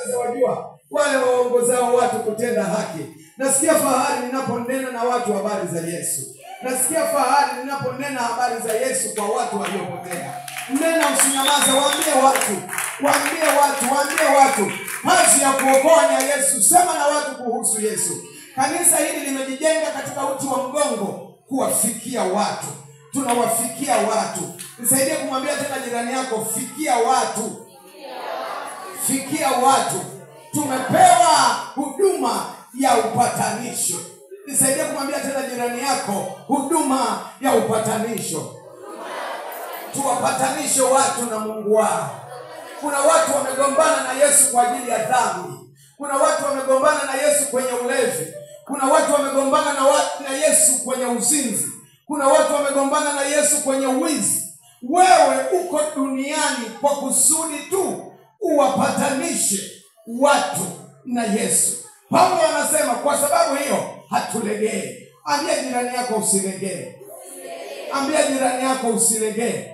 sasa wajua wale waongozao watu kutenda haki. Nasikia fahari ninaponena na watu habari za Yesu. Nasikia fahari ninaponena habari za Yesu kwa watu waliopotea. Nena, usinyamaze, waambie watu kazi ya kuokoa ni ya Yesu. Sema na watu kuhusu Yesu. Kanisa hili limejijenga katika uti wa mgongo kuwafikia watu. Tunawafikia watu. Nisaidie kumwambia tena jirani yako, fikia watu. Fikia watu. Tumepewa huduma ya upatanisho. Nisaidie kumwambia tena jirani yako, huduma ya upatanisho. Tuwapatanishe watu na Mungu wao. Kuna watu wamegombana na Yesu kwa ajili ya dhambi. Kuna watu wamegombana na Yesu kwenye ulevi. Kuna watu wamegombana na Yesu kwenye uzinzi. Kuna watu wamegombana na Yesu kwenye wizi. Wewe uko duniani kwa kusudi tu uwapatanishe watu na Yesu. Paulo anasema kwa sababu hiyo hatulegee. Ambia jirani yako usilegee. Ambia jirani yako usilegee.